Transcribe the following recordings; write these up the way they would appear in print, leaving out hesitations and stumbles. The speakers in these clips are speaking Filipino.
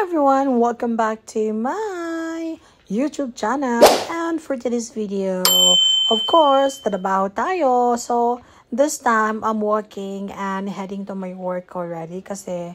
everyone, welcome back to my YouTube channel. And for today's video, of course, trabaho tayo. So this time I'm working and heading to my work already kasi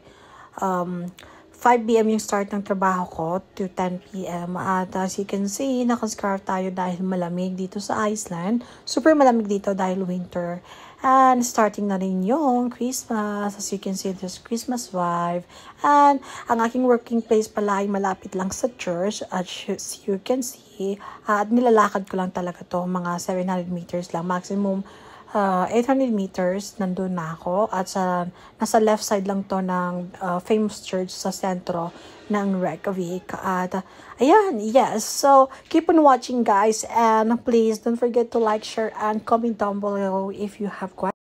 5 PM yung start ng trabaho ko to 10 PM. At as you can see, nakascarf tayo dahil malamig dito sa Iceland. Super malamig dito dahil winter. And starting na rin yung Christmas. As you can see, there's Christmas vibe. And ang aking working place pala ay malapit lang sa church. As you can see, at nilalakad ko lang talaga to. Mga 700 meters lang. Maximum 800 meters, nandun na ako. At nasa left side lang to ng famous church sa sentro ng Reykjavik. At ayan, yes. So, keep on watching guys. And please don't forget to like, share, and comment down below if you have questions.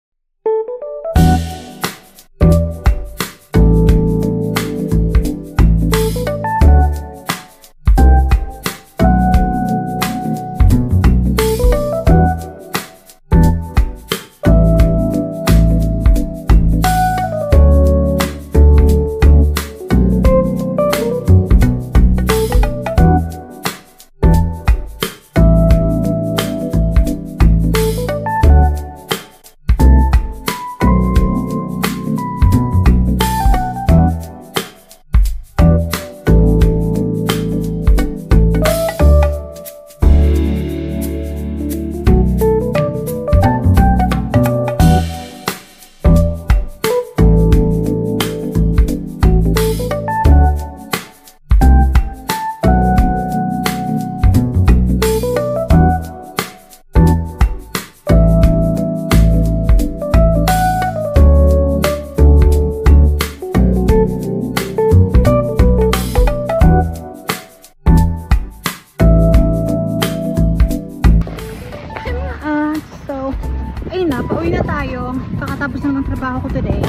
Ayun na, pauwi na tayo. Kakatapos lang ng trabaho ko today.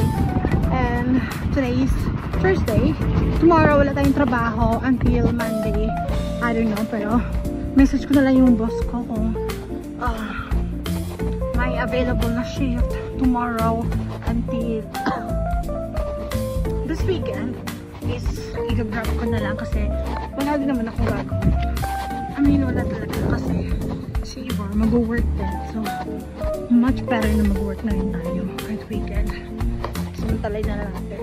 And today is Thursday. Tomorrow wala tayong trabaho until Monday. I don't know, pero message ko na lang yung boss ko kung may available na shift tomorrow until this weekend is i-grab ko na lang kasi wala din naman akong gagawin. I mean, wala talaga kasi shiver, mag-work din. So, much better na mag-work na rin tayo kahit weekend. Samantalay na natin.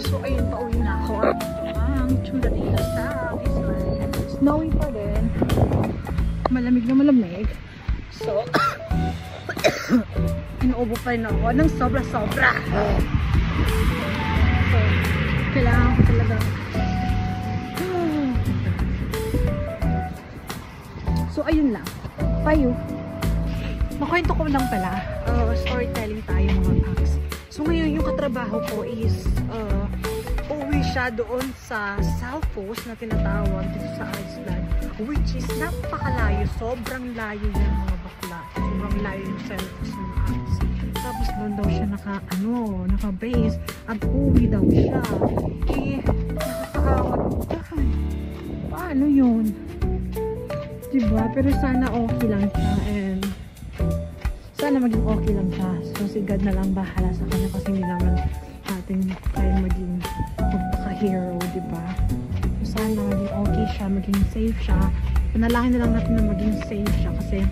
So, ayun, pauwi na ako. Ang tsura dito sa Iceland. Snowy pa din. Malamig na malamig. So, inuubo pa rin ako ng sobra-sobra. So, kailangan ko talaga so, ayun lang. Payo. Makwento ko lang pala. Storytelling tayo mga paks. So, ngayon yung katrabaho ko is uwi siya doon sa South Coast na tinatawag dito sa Iceland. Which is napakalayo. Sobrang layo yan mga bakla. Sobrang layo yung South Coast ng Ice. Tapos doon daw siya naka-base. At uwi daw siya. Eh, nakakaawa. Paano yun? Diba? Pero sana okay lang siya and sana maging okay lang siya. So si God na lang bahala sa kanya kasi hindi naman natin kaya maging magpaka-hero, diba? So sana maging okay siya, maging safe siya. Panalangin na lang natin na maging safe siya kasi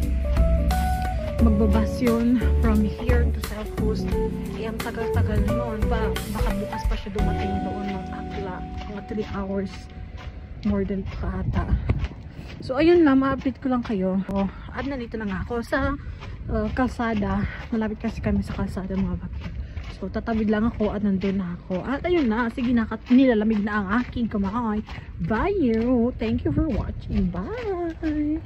magbabas yun from here to South Coast. Eh, ang tagal-tagal noon. Baka bukas pa siya dumating doon ng akla. Mga 3 hours more than pa ata. So, ayun lang, ma-update ko lang kayo. At nandito na nga ako sa kalsada. Malapit kasi kami sa kalsada mga bakit. So, tatawid lang ako at nandun na ako. At ayun na, sige na, nilalamig na ang aking kamay. Bye you! Thank you for watching. Bye!